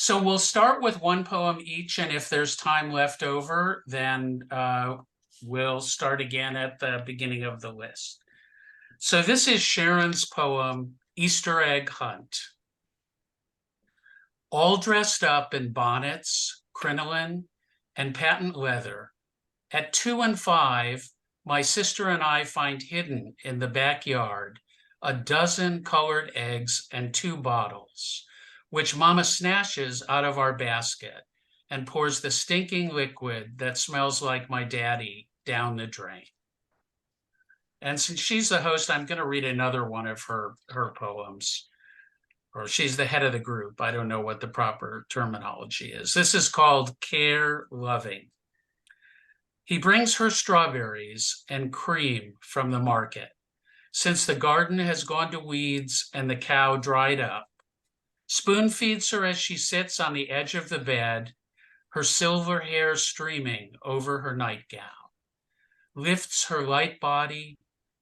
So we'll start with one poem each, and if there's time left over, then we'll start again at the beginning of the list. So this is Sharon's poem, Easter Egg Hunt. All dressed up in bonnets, crinoline, and patent leather, at 2 and 5, my sister and I find hidden in the backyard a dozen colored eggs and 2 bottles, which Mama snatches out of our basket and pours the stinking liquid that smells like my daddy down the drain. And since she's the host, I'm going to read another one of her poems. Or she's the head of the group. I don't know what the proper terminology is. This is called Care Loving. He brings her strawberries and cream from the market, since the garden has gone to weeds and the cow dried up. Spoon feeds her as she sits on the edge of the bed, her silver hair streaming over her nightgown. Lifts her light body,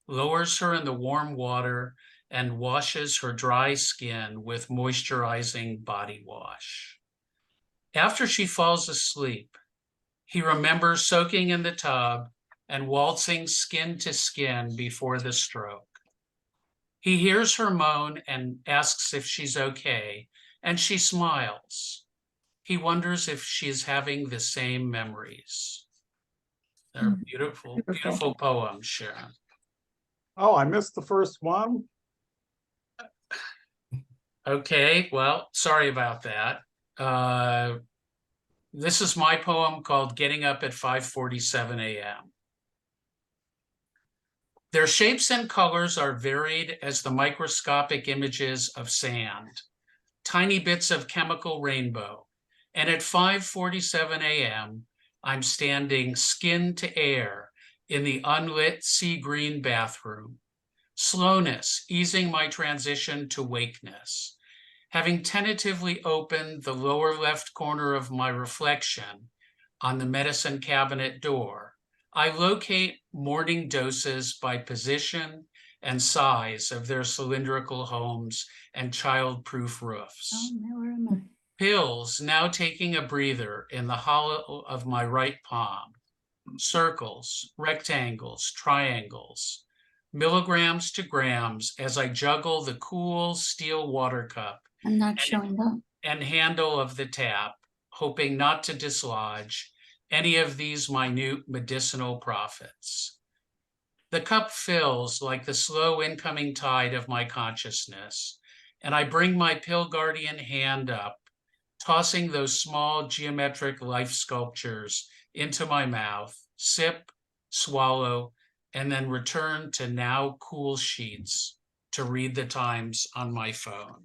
lowers her in the warm water, and washes her dry skin with moisturizing body wash. After she falls asleep, he remembers soaking in the tub and waltzing skin to skin before the stroke. He hears her moan and asks if she's okay, and she smiles. He wonders if she's having the same memories. They're beautiful, beautiful poems, Sharon. Oh, I missed the first one. Okay, well, sorry about that. This is my poem called Getting Up at 5:47 a.m. Their shapes and colors are varied as the microscopic images of sand, tiny bits of chemical rainbow. And at 5:47 a.m., I'm standing skin to air in the unlit sea green bathroom, slowness easing my transition to wakeness. Having tentatively opened the lower left corner of my reflection on the medicine cabinet door, I locate morning doses by position and size of their cylindrical homes and child-proof roofs. Pills now taking a breather in the hollow of my right palm. Circles, rectangles, triangles, milligrams to grams as I juggle the cool steel water cup I'm not showing up. and handle of the tap, hoping not to dislodge any of these minute medicinal profits. The cup fills like the slow incoming tide of my consciousness, and I bring my pill guardian hand up, tossing those small geometric life sculptures into my mouth, sip, swallow, and then return to now cool sheets to read the times on my phone.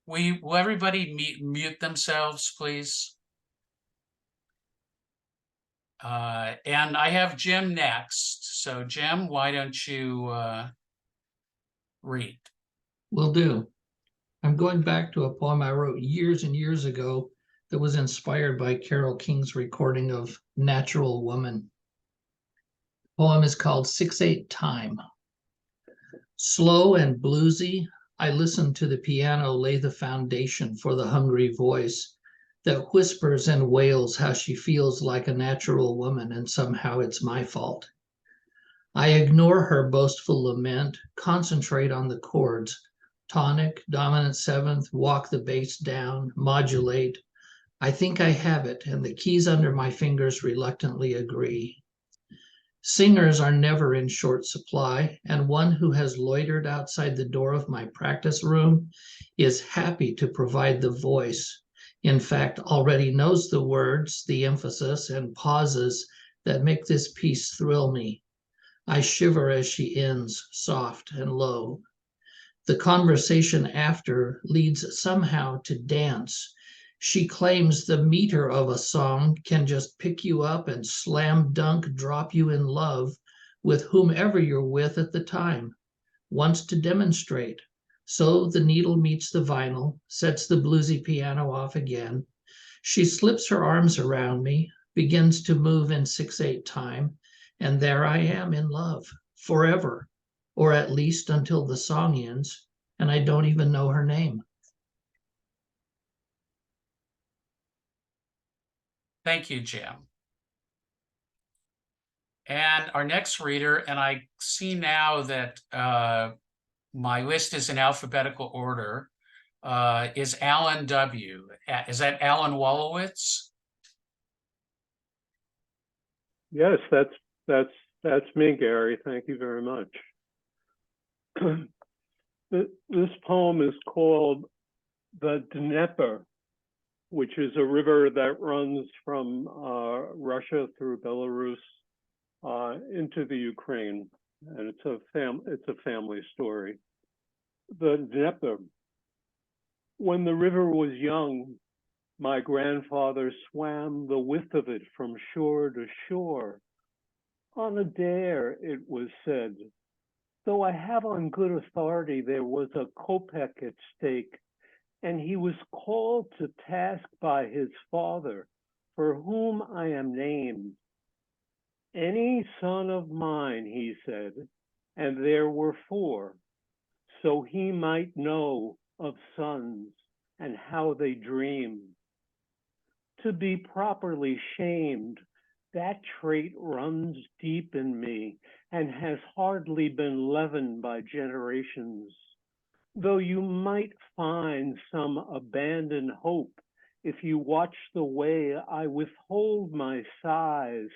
Will everybody mute themselves, please? And I have Jim next. So Jim, why don't you read? Will do. I'm going back to a poem I wrote years and years ago that was inspired by Carole King's recording of Natural Woman. The poem is called 6/8 Time. Slow and bluesy, I listen to the piano lay the foundation for the hungry voice that whispers and wails how she feels like a natural woman and somehow it's my fault. I ignore her boastful lament, concentrate on the chords, tonic, dominant seventh, walk the bass down, modulate. I think I have it, and the keys under my fingers reluctantly agree. Singers are never in short supply, and one who has loitered outside the door of my practice room is happy to provide the voice. In fact, already knows the words, the emphasis, and pauses that make this piece thrill me. I shiver as she ends, soft and low. The conversation after leads somehow to dance. She claims the meter of a song can just pick you up and slam dunk drop you in love with whomever you're with at the time. Wants to demonstrate. So the needle meets the vinyl, sets the bluesy piano off again. She slips her arms around me, begins to move in 6/8 time, and there I am in love, forever, or at least until the song ends, and I don't even know her name. Thank you, Jim. And our next reader, and I see now that my list is in alphabetical order, is Alan W. Is that Alan Wolowitz? Yes, that's me, Gary. Thank you very much. This poem is called The Dnieper, which is a river that runs from Russia through Belarus into the Ukraine, and it's a family story. The Dnieper. When the river was young, my grandfather swam the width of it from shore to shore. On a dare, it was said, though I have on good authority there was a kopeck at stake, and he was called to task by his father, for whom I am named. Any son of mine, he said, and there were 4, so he might know of sons and how they dream. To be properly shamed, that trait runs deep in me and has hardly been leavened by generations. Though you might find some abandoned hope if you watch the way I withhold my sighs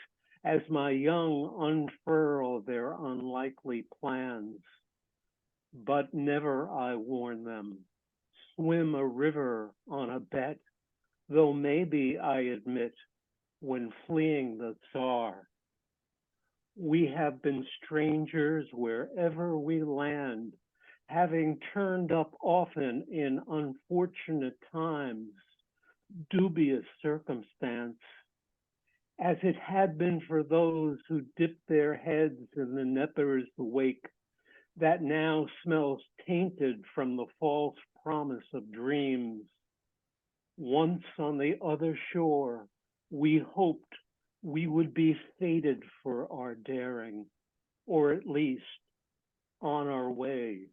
as my young unfurl their unlikely plans. But never, I warn them, swim a river on a bet, though maybe I admit, when fleeing the Tsar. We have been strangers wherever we land, having turned up often in unfortunate times, dubious circumstance, as it had been for those who dipped their heads in the Dnieper's wake, that now smells tainted from the false promise of dreams. Once on the other shore, we hoped we would be fated for our daring, or at least on our way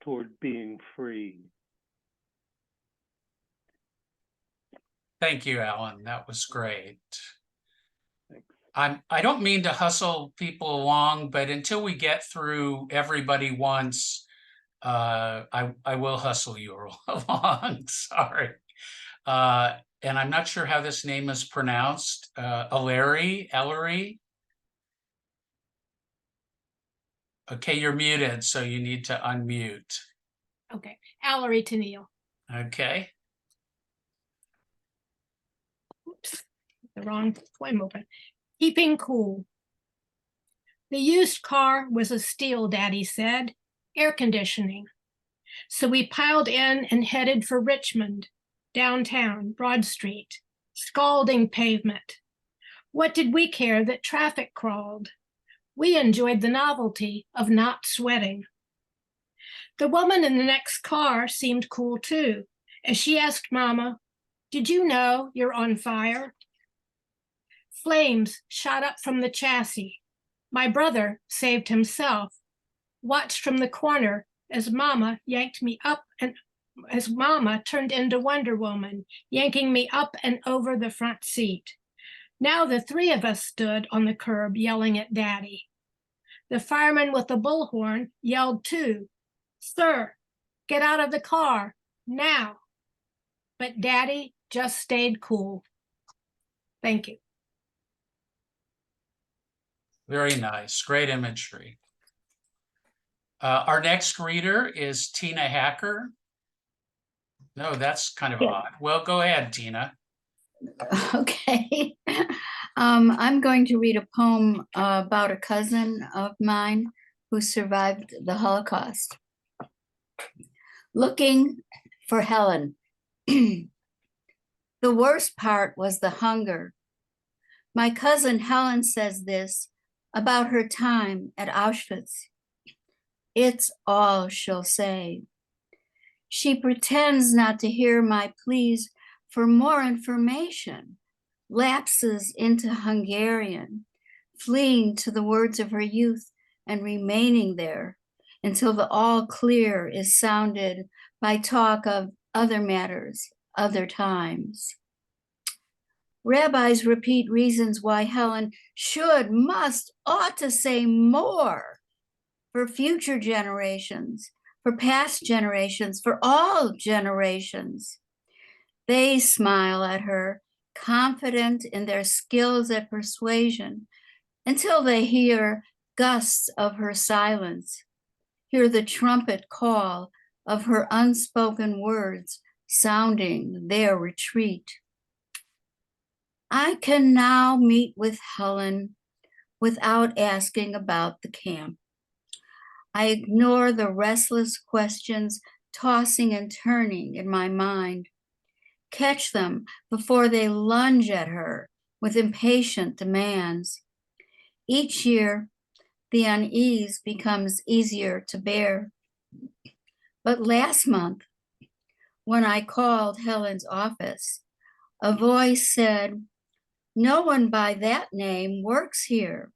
toward being free. Thank you, Alan. That was great. Thanks. I don't mean to hustle people along, but until we get through everybody once, I will hustle you along. Sorry. And I'm not sure how this name is pronounced. Ellery. Okay, you're muted, so you need to unmute. Okay, Allery Tennille. Okay. Oops, the wrong poem open. Keeping cool. The used car was a steal, Daddy said, air conditioning. So we piled in and headed for Richmond, downtown, Broad Street, scalding pavement. What did we care that traffic crawled? We enjoyed the novelty of not sweating. The woman in the next car seemed cool too, as she asked Mama, "Did you know you're on fire?" Flames shot up from the chassis. My brother saved himself, watched from the corner as Mama yanked me up and as Mama turned into Wonder Woman, yanking me up and over the front seat. Now the 3 of us stood on the curb yelling at Daddy. The fireman with the bullhorn yelled too, "Sir, get out of the car, now." But Daddy just stayed cool. Thank you. Very nice. Great imagery. Our next reader is Tina Hacker. No, that's kind of odd. Well, go ahead, Tina. Okay. I'm going to read a poem about a cousin of mine who survived the Holocaust. Looking for Helen. The worst part was the hunger. My cousin Helen says this about her time at Auschwitz. It's all she'll say. She pretends not to hear my pleas for more information, lapses into Hungarian, fleeing to the words of her youth and remaining there until the all clear is sounded by talk of other matters, other times. Rabbis repeat reasons why Helen should, must, ought to say more for future generations, for past generations, for all generations. They smile at her, confident in their skills at persuasion, until they hear gusts of her silence, hear the trumpet call of her unspoken words sounding their retreat. I can now meet with Helen without asking about the camp. I ignore the restless questions tossing and turning in my mind, catch them before they lunge at her with impatient demands. Each year, the unease becomes easier to bear. But last month, when I called Helen's office, a voice said, "No one by that name works here.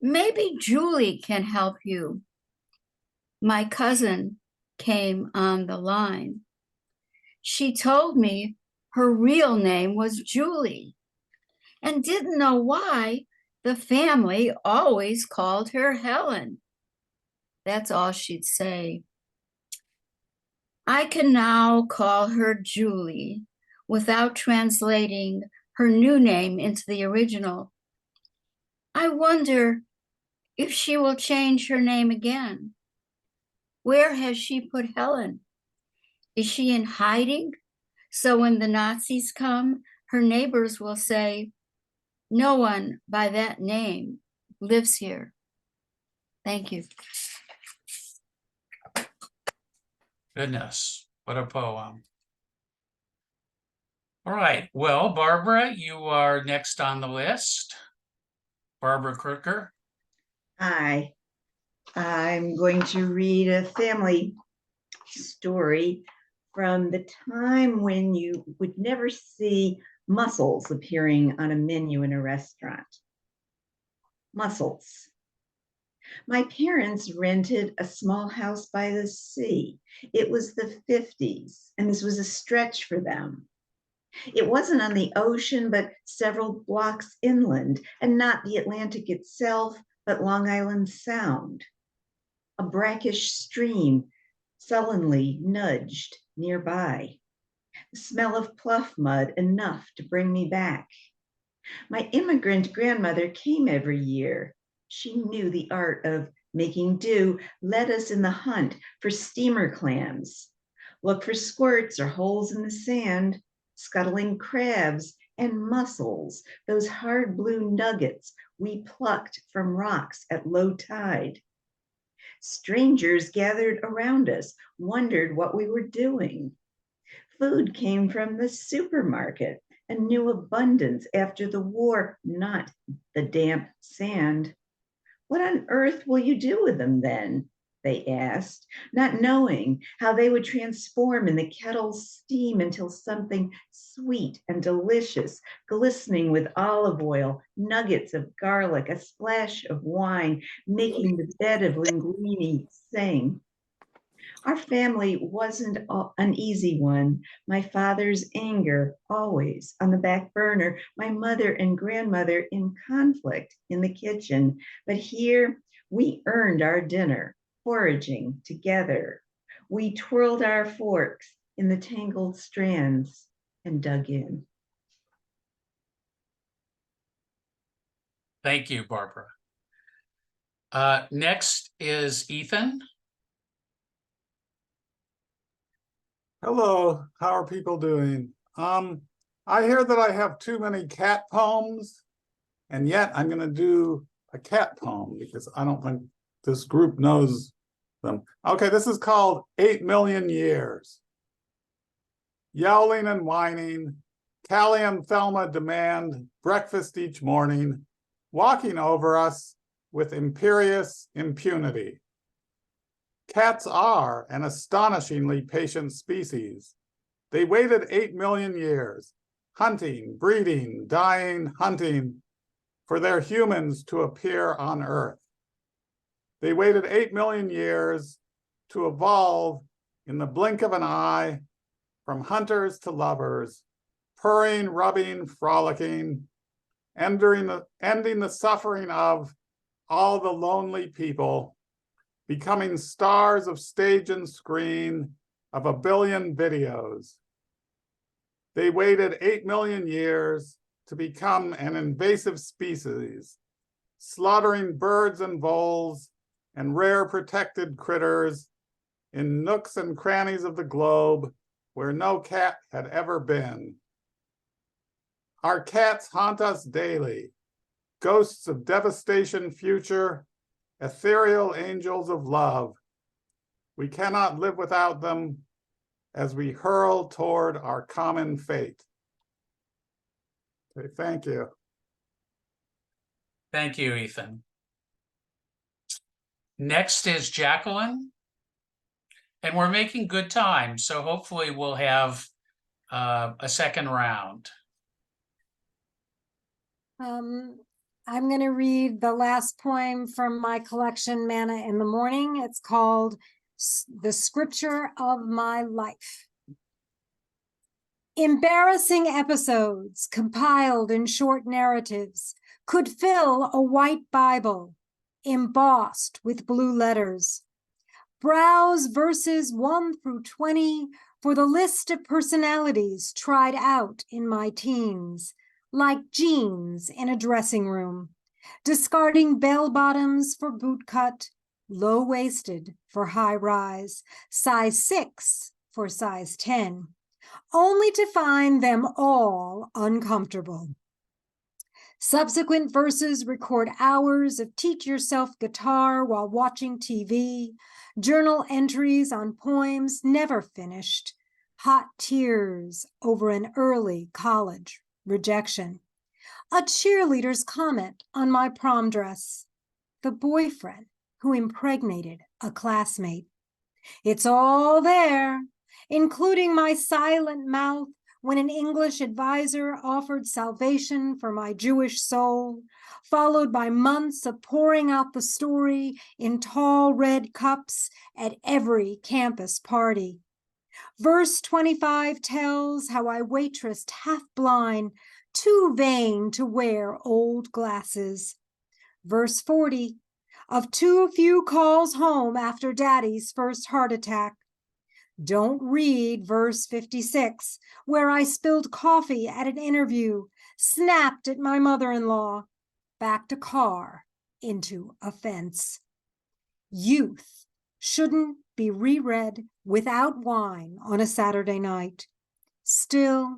Maybe Julie can help you." My cousin came on the line. She told me her real name was Julie and didn't know why the family always called her Helen. That's all she'd say. I can now call her Julie without translating her new name into the original. I wonder if she will change her name again. Where has she put Helen? Is she in hiding? So when the Nazis come, her neighbors will say, "No one by that name lives here." Thank you. Goodness, what a poem. All right, well, Barbara, you are next on the list. Barbara Crooker. Hi, I'm going to read a family story from the time when you would never see mussels appearing on a menu in a restaurant. Mussels. My parents rented a small house by the sea. It was the 50s, and this was a stretch for them. It wasn't on the ocean, but several blocks inland, and not the Atlantic itself, but Long Island Sound. A brackish stream sullenly nudged nearby. The smell of pluff mud enough to bring me back. My immigrant grandmother came every year. She knew the art of making do, led us in the hunt for steamer clams. Look for squirts or holes in the sand, scuttling crabs and mussels, those hard blue nuggets we plucked from rocks at low tide. Strangers gathered around us, wondered what we were doing. Food came from the supermarket, a new abundance after the war, not the damp sand. What on earth will you do with them then? They asked, not knowing how they would transform in the kettle's steam into something sweet and delicious, glistening with olive oil, nuggets of garlic, a splash of wine, making the bed of linguine sing. Our family wasn't an easy one. My father's anger always on the back burner, my mother and grandmother in conflict in the kitchen. But here we earned our dinner, foraging together. We twirled our forks in the tangled strands and dug in. Thank you, Barbara. Next is Ethan. Hello, how are people doing? I hear that I have too many cat poems, and yet I'm going to do a cat poem because I don't think this group knows them. Okay, this is called 8 Million Years. Yowling and whining, Callie and Thelma demand breakfast each morning, walking over us with imperious impunity. Cats are an astonishingly patient species. They waited 8 million years, hunting, breeding, dying, hunting, for their humans to appear on Earth. They waited 8 million years to evolve in the blink of an eye from hunters to lovers, purring, rubbing, frolicking, ending the suffering of all the lonely people, becoming stars of stage and screen of a billion videos. They waited 8 million years to become an invasive species, slaughtering birds and voles and rare protected critters in nooks and crannies of the globe where no cat had ever been. Our cats haunt us daily, ghosts of devastation future, ethereal angels of love. We cannot live without them as we hurl toward our common fate. Okay, thank you. Thank you, Ethan. Next is Jacqueline. And we're making good time, so hopefully we'll have a second round. I'm going to read the last poem from my collection, Manna in the Morning. It's called The Scripture of My Life. Embarrassing episodes compiled in short narratives could fill a white Bible embossed with blue letters. Browse verses 1 through 20 for the list of personalities tried out in my teens, like jeans in a dressing room, discarding bell-bottoms for bootcut, low-waisted for high-rise, size 6 for size 10, only to find them all uncomfortable. Subsequent verses record hours of teach-yourself guitar while watching TV, journal entries on poems never finished, hot tears over an early college rejection, a cheerleader's comment on my prom dress, the boyfriend who impregnated a classmate. It's all there, including my silent mouth when an English advisor offered salvation for my Jewish soul, followed by months of pouring out the story in tall red cups at every campus party. Verse 25 tells how I waitressed half blind, too vain to wear old glasses. Verse 40, of too few calls home after daddy's first heart attack. Don't read verse 56, where I spilled coffee at an interview, snapped at my mother-in-law, backed a car into a fence. Youth shouldn't be reread without wine on a Saturday night. Still,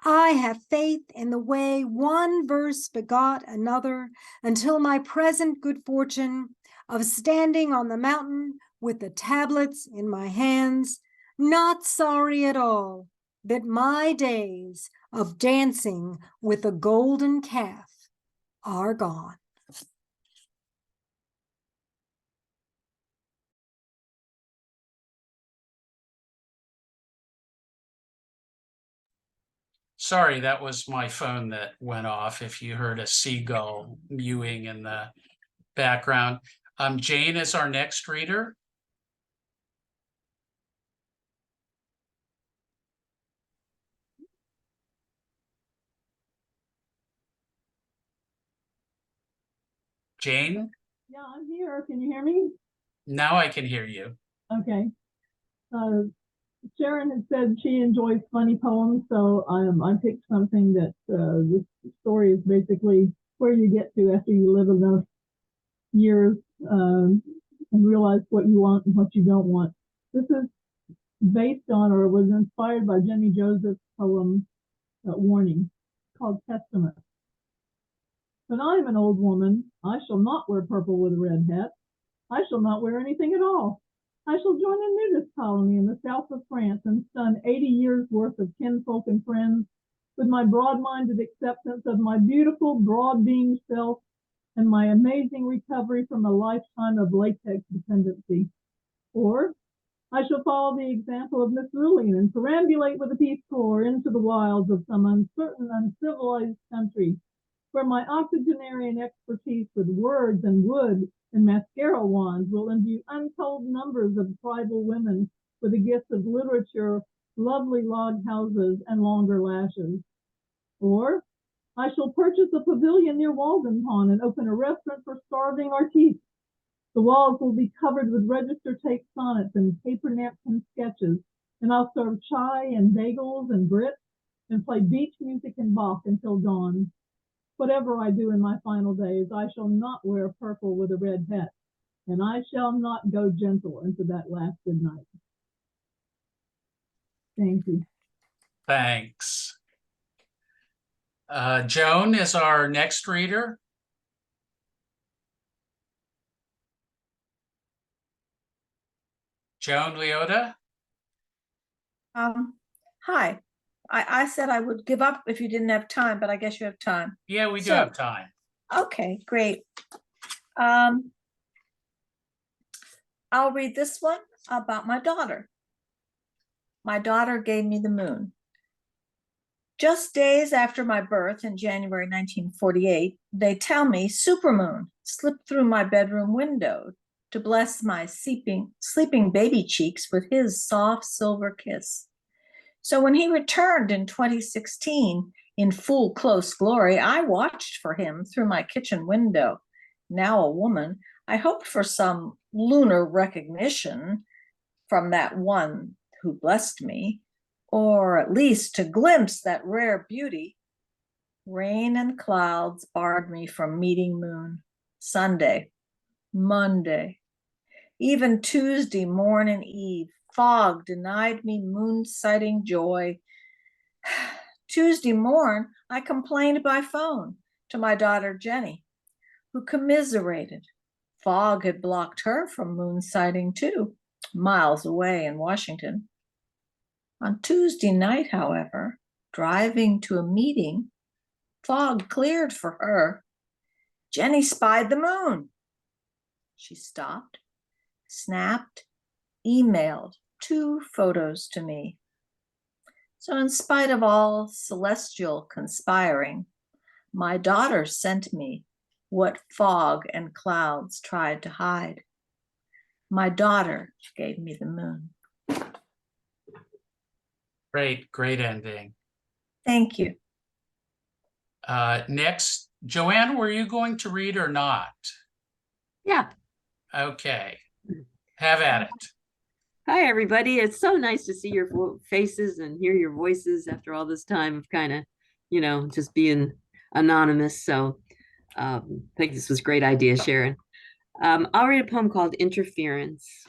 I have faith in the way one verse begot another until my present good fortune of standing on the mountain with the tablets in my hands, not sorry at all that my days of dancing with the golden calf are gone. Sorry, that was my phone that went off if you heard a seagull mewing in the background. Jane is our next reader. Jane? Yeah, I'm here. Can you hear me? Now I can hear you. Okay. Sharon had said she enjoys funny poems, so I picked something that this story is basically where you get to after you live enough years and realize what you want and what you don't want. This is based on or was inspired by Jenny Joseph's poem Warning, called Testament. When I am an old woman, I shall not wear purple with a red hat. I shall not wear anything at all. I shall join a nudist colony in the south of France and stun 80 years worth of kinfolk and friends with my broad-minded acceptance of my beautiful, broad-beamed self and my amazing recovery from a lifetime of latex dependency. Or I shall follow the example of Miss Lillian and perambulate with the Peace Corps into the wilds of some uncertain, uncivilized country where my octogenarian expertise with words and wood and mascara wands will imbue untold numbers of tribal women with the gifts of literature, lovely log houses, and longer lashes. Or I shall purchase a pavilion near Walden Pond and open a restaurant for starving artistes. The walls will be covered with register tape sonnets and paper napkin sketches, and I'll serve chai and bagels and grits and play beach music and Bach until dawn. Whatever I do in my final days, I shall not wear purple with a red hat, and I shall not go gentle into that last good night. Thank you. Thanks. Joan is our next reader. Joan Leota. Hi. I said I would give up if you didn't have time, but I guess you have time. Yeah, we do So- have time. Okay, great. I'll read this one about my daughter. My daughter gave me the moon. Just days after my birth in January 1948, they tell me supermoon slipped through my bedroom window to bless my sleeping baby cheeks with his soft silver kiss. So when he returned in 2016 in full close glory, I watched for him through my kitchen window. Now a woman, I hoped for some lunar recognition from that one who blessed me, or at least to glimpse that rare beauty. Rain and clouds barred me from meeting moon. Sunday, Monday, even Tuesday morn and eve, fog denied me moon sighting joy. Tuesday morn, I complained by phone to my daughter Jenny, who commiserated. Fog had blocked her from moon sighting too, miles away in Washington. On Tuesday night, however, driving to a meeting, fog cleared for her. Jenny spied the moon. She stopped, snapped, emailed 2 photos to me. So in spite of all celestial conspiring, my daughter sent me what fog and clouds tried to hide. My daughter gave me the moon. Great ending. Thank you. Next, Joanne, were you going to read or not? Yeah. Okay, have at it. Hi, everybody. It's so nice to see your faces and hear your voices after all this time of kind of, just being anonymous. So I think this was a great idea, Sharon. I'll read a poem called Interference.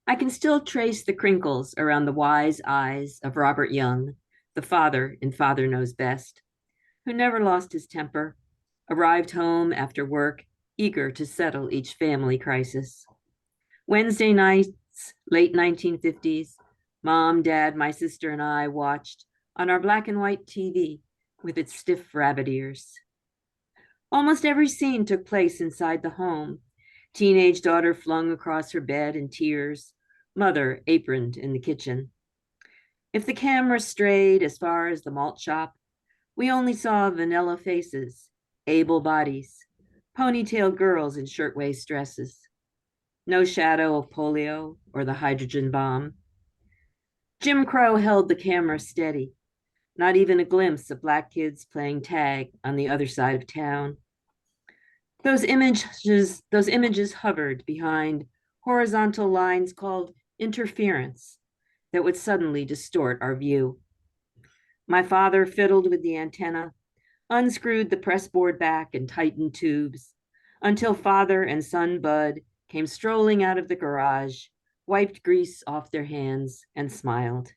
I can still trace the crinkles around the wise eyes of Robert Young, the father in Father Knows Best, who never lost his temper, arrived home after work, eager to settle each family crisis. Wednesday nights, late 1950s, Mom, Dad, my sister, and I watched on our black and white TV with its stiff rabbit ears. Almost every scene took place inside the home. Teenage daughter flung across her bed in tears, mother aproned in the kitchen. If the camera strayed as far as the malt shop, we only saw vanilla faces, able bodies, ponytailed girls in shirtwaist dresses. No shadow of polio or the hydrogen bomb. Jim Crow held the camera steady, not even a glimpse of black kids playing tag on the other side of town. Those images hovered behind horizontal lines called interference that would suddenly distort our view. My father fiddled with the antenna, unscrewed the pressboard back and tightened tubes, until father and son Bud came strolling out of the garage, wiped grease off their hands, and smiled.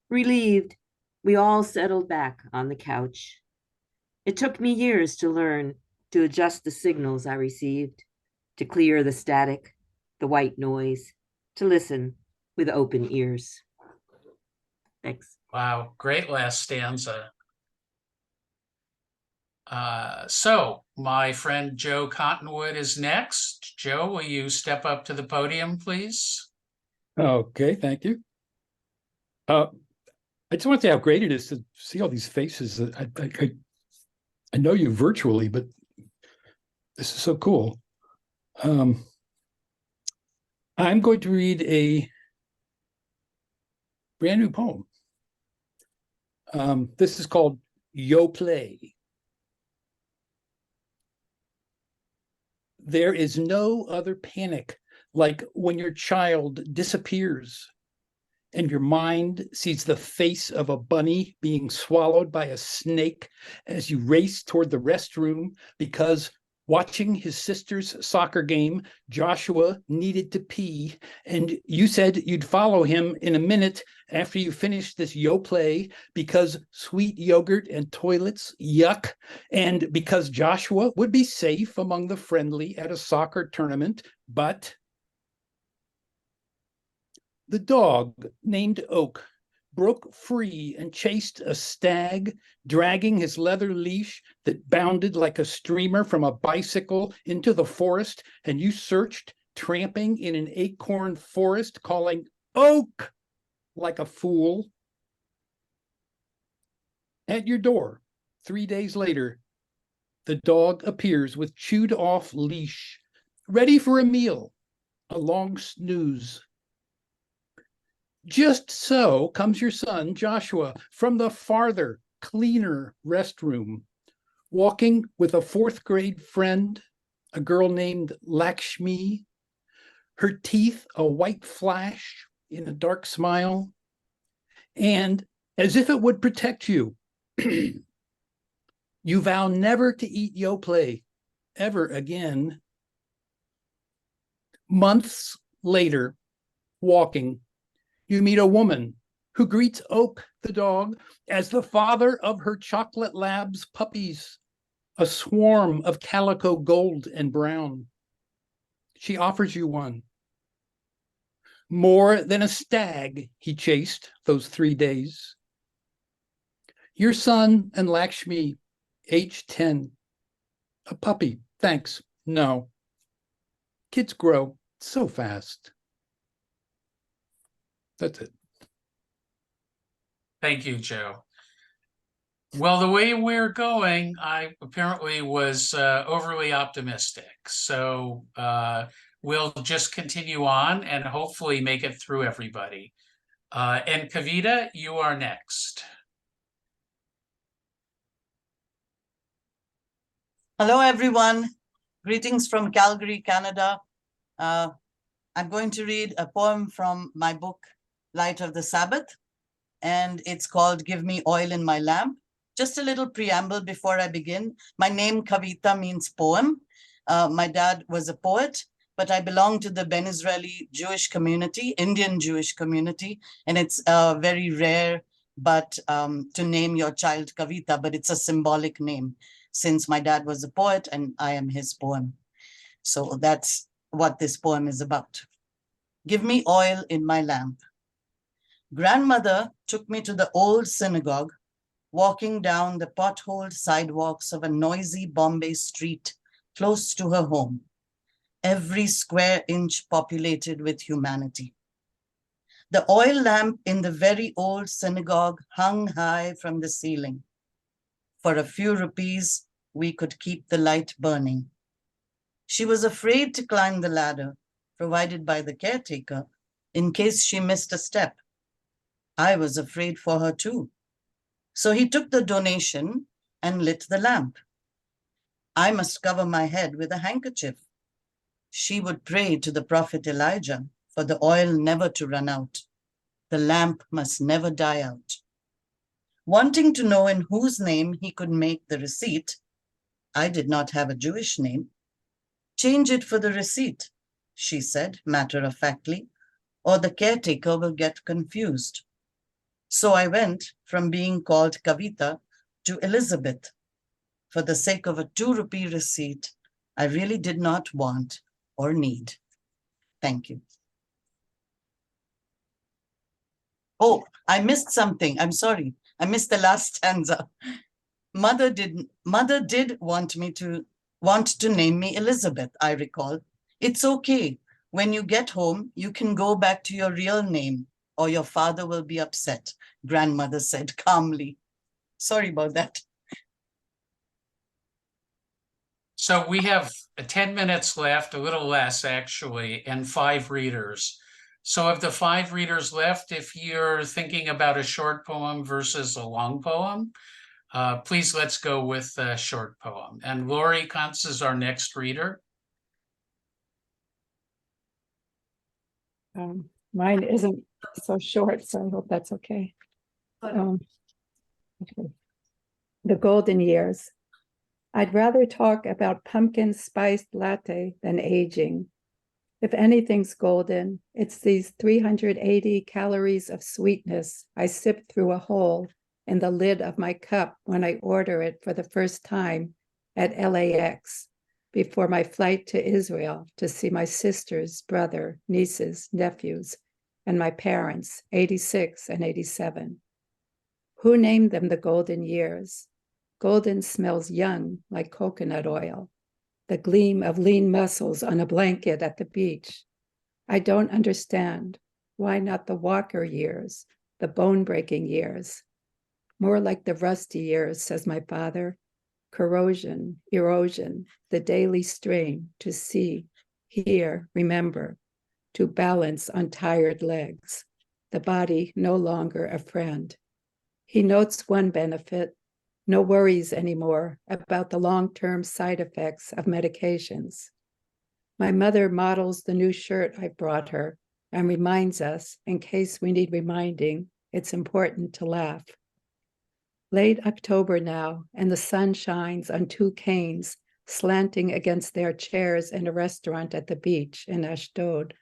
Relieved, we all settled back on the couch. It took me years to learn to adjust the signals I received, to clear the static, the white noise, to listen with open ears. Thanks. Wow, great last stanza. So my friend Joe Cottonwood is next. Joe, will you step up to the podium, please? Okay, thank you. I just want to say how great it is to see all these faces. I know you virtually, but this is so cool. I'm going to read a brand new poem. This is called Yo Play. There is no other panic like when your child disappears and your mind sees the face of a bunny being swallowed by a snake as you race toward the restroom because watching his sister's soccer game, Joshua needed to pee, and you said you'd follow him in a minute after you finished this Yo Play because sweet yogurt and toilets, yuck, and because Joshua would be safe among the friendly at a soccer tournament, but the dog named Oak broke free and chased a stag, dragging his leather leash that bounded like a streamer from a bicycle into the forest, and you searched, tramping in an acorn forest, calling Oak like a fool. At your door, 3 days later, the dog appears with chewed off leash, ready for a meal, a long snooze. Just so comes your son, Joshua, from the farther, cleaner restroom, walking with a fourth grade friend, a girl named Lakshmi, her teeth a white flash in a dark smile, and as if it would protect you, you vow never to eat Yo Play ever again. Months later, walking, you meet a woman who greets Oak, the dog, as the father of her chocolate lab's puppies, a swarm of calico gold and brown. She offers you one. More than a stag he chased those 3 days. Your son and Lakshmi, age 10. A puppy, thanks, no. Kids grow so fast. That's it. Thank you, Joe. Well, the way we're going, I apparently was overly optimistic. So we'll just continue on and hopefully make it through everybody. And Kavita, you are next. Hello, everyone. Greetings from Calgary, Canada. I'm going to read a poem from my book, Light of the Sabbath, and it's called Give Me Oil in My Lamp. Just a little preamble before I begin. My name, Kavita, means poem. My dad was a poet, but I belong to the Ben Israeli Jewish community, Indian Jewish community, and it's very rare but to name your child Kavita, but it's a symbolic name since my dad was a poet and I am his poem. So that's what this poem is about. Give me oil in my lamp. Grandmother took me to the old synagogue, walking down the potholed sidewalks of a noisy Bombay street close to her home, every square inch populated with humanity. The oil lamp in the very old synagogue hung high from the ceiling. For a few rupees, we could keep the light burning. She was afraid to climb the ladder provided by the caretaker in case she missed a step. I was afraid for her too. So he took the donation and lit the lamp. I must cover my head with a handkerchief. She would pray to the prophet Elijah for the oil never to run out. The lamp must never die out. Wanting to know in whose name he could make the receipt, I did not have a Jewish name. Change it for the receipt, she said matter-of-factly, or the caretaker will get confused. So I went from being called Kavita to Elizabeth. For the sake of a 2 rupee receipt, I really did not want or need. Thank you. Oh, I missed something. I'm sorry. I missed the last stanza. Mother did want to name me Elizabeth, I recall. It's okay. When you get home, you can go back to your real name or your father will be upset, grandmother said calmly. Sorry about that. So we have 10 minutes left, a little less actually, and 5 readers. So of the 5 readers left, if you're thinking about a short poem versus a long poem, please let's go with a short poem. And Lori Kuntz is our next reader. Mine isn't so short, so I hope that's okay. Okay. The Golden Years. I'd rather talk about pumpkin spiced latte than aging. If anything's golden, it's these 380 calories of sweetness I sip through a hole in the lid of my cup when I order it for the first time at LAX before my flight to Israel to see my sisters, brother, nieces, nephews, and my parents, 86 and 87. Who named them the golden years? Golden smells young like coconut oil. The gleam of lean muscles on a blanket at the beach. I don't understand. Why not the Walker years, the bone-breaking years? More like the rusty years, says my father. Corrosion, erosion, the daily strain to see, hear, remember, to balance on tired legs, the body no longer a friend. He notes one benefit, no worries anymore about the long-term side effects of medications. My mother models the new shirt I brought her and reminds us, in case we need reminding, it's important to laugh. Late October now, and the sun shines on 2 canes slanting against their chairs in a restaurant at the beach in Ashdod,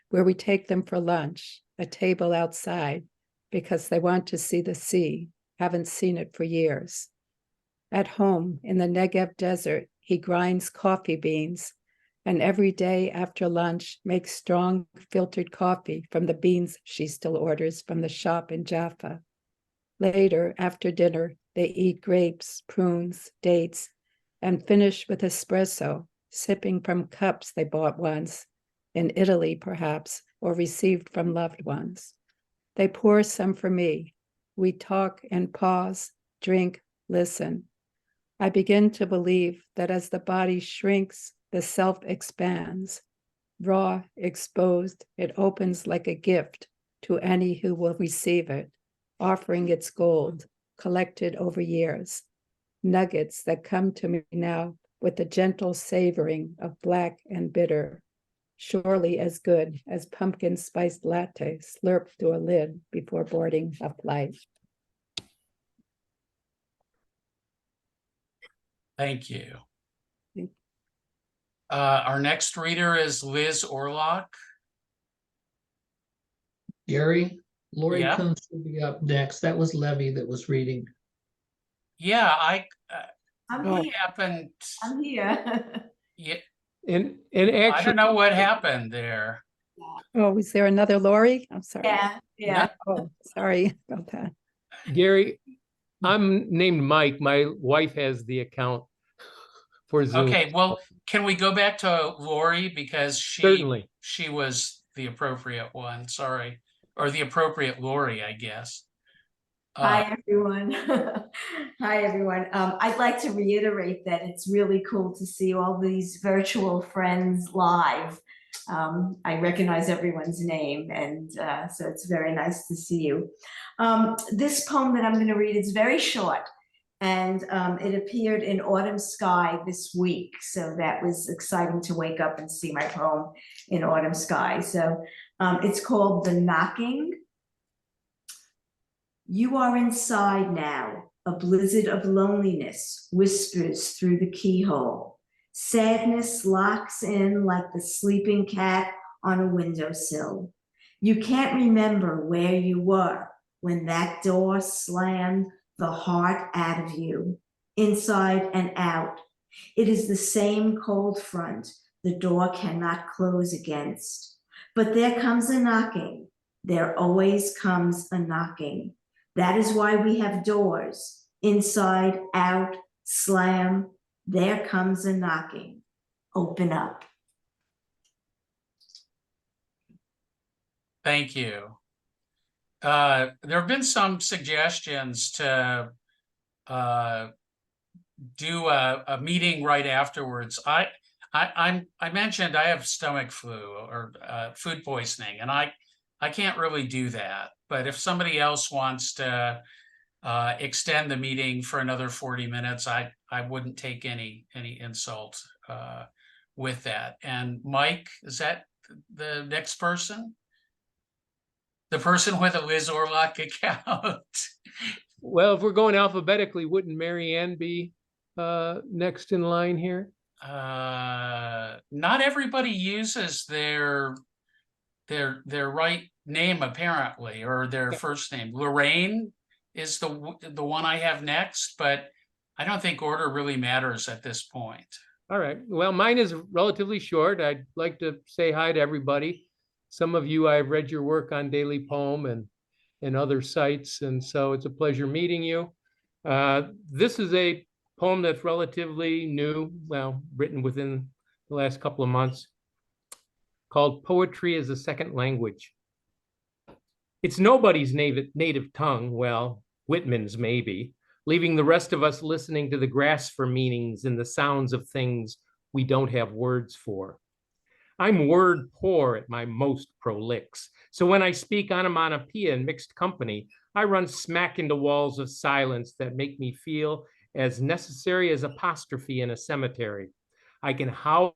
where we take them for lunch, a table outside, because they want to see the sea, haven't seen it for years. At home in the Negev desert, he grinds coffee beans, and every day after lunch makes strong filtered coffee from the beans she still orders from the shop in Jaffa. Later, after dinner, they eat grapes, prunes, dates, and finish with espresso, sipping from cups they bought once, in Italy perhaps, or received from loved ones. They pour some for me. We talk and pause, drink, listen. I begin to believe that as the body shrinks, the self expands. Raw, exposed, it opens like a gift to any who will receive it, offering its gold, collected over years. Nuggets that come to me now with the gentle savoring of black and bitter, surely as good as pumpkin spiced latte slurped through a lid before boarding a flight. Thank you. Our next reader is Liz Orlock. Gary, Lori Yeah. Kuntz will be up next. That was Levy that was reading. Yeah, I'm what here. happened? I'm here. Yeah, And I actually, don't know what happened there. Oh, is there another Lori? I'm sorry. Yeah. Oh, sorry about that. Gary, I'm named Mike. My wife has the account for Zoom. Okay, well, can we go back to Lori because Certainly. she was the appropriate one, sorry, or the appropriate Lori, I guess. Hi, everyone. Hi, everyone. I'd like to reiterate that it's really cool to see all these virtual friends live. I recognize everyone's name, and so it's very nice to see you. This poem that I'm going to read is very short, and it appeared in Autumn Sky this week. So that was exciting to wake up and see my poem in Autumn Sky. So it's called The Knocking. You are inside now. A blizzard of loneliness whispers through the keyhole. Sadness locks in like the sleeping cat on a windowsill. You can't remember where you were when that door slammed the heart out of you, inside and out. It is the same cold front the door cannot close against. But there comes a knocking. There always comes a knocking. That is why we have doors, inside, out, slam. There comes a knocking. Open up. Thank you. There have been some suggestions to do a meeting right afterwards. I mentioned I have stomach flu or food poisoning, and I I can't really do that. But if somebody else wants to extend the meeting for another 40 minutes, I wouldn't take any insult with that. And Mike, is that the next person? The person with a Liz Orlock account. Well, if we're going alphabetically, wouldn't Mary Ann be next in line here? Not everybody uses their right name apparently, or their first name. Lorraine is the one I have next, but I don't think order really matters at this point. All right. Well, mine is relatively short. I'd like to say hi to everybody. Some of you, I've read your work on Daily Poem and other sites, and so it's a pleasure meeting you. This is a poem that's relatively new, well, written within the last couple of months, called Poetry as a Second Language. It's nobody's native tongue, well, Whitman's maybe, leaving the rest of us listening to the grass for meanings and the sounds of things we don't have words for. I'm word poor at my most prolix, so when I speak onomatopoeia in mixed company, I run smack into walls of silence that make me feel as necessary as apostrophe in a cemetery. I can howl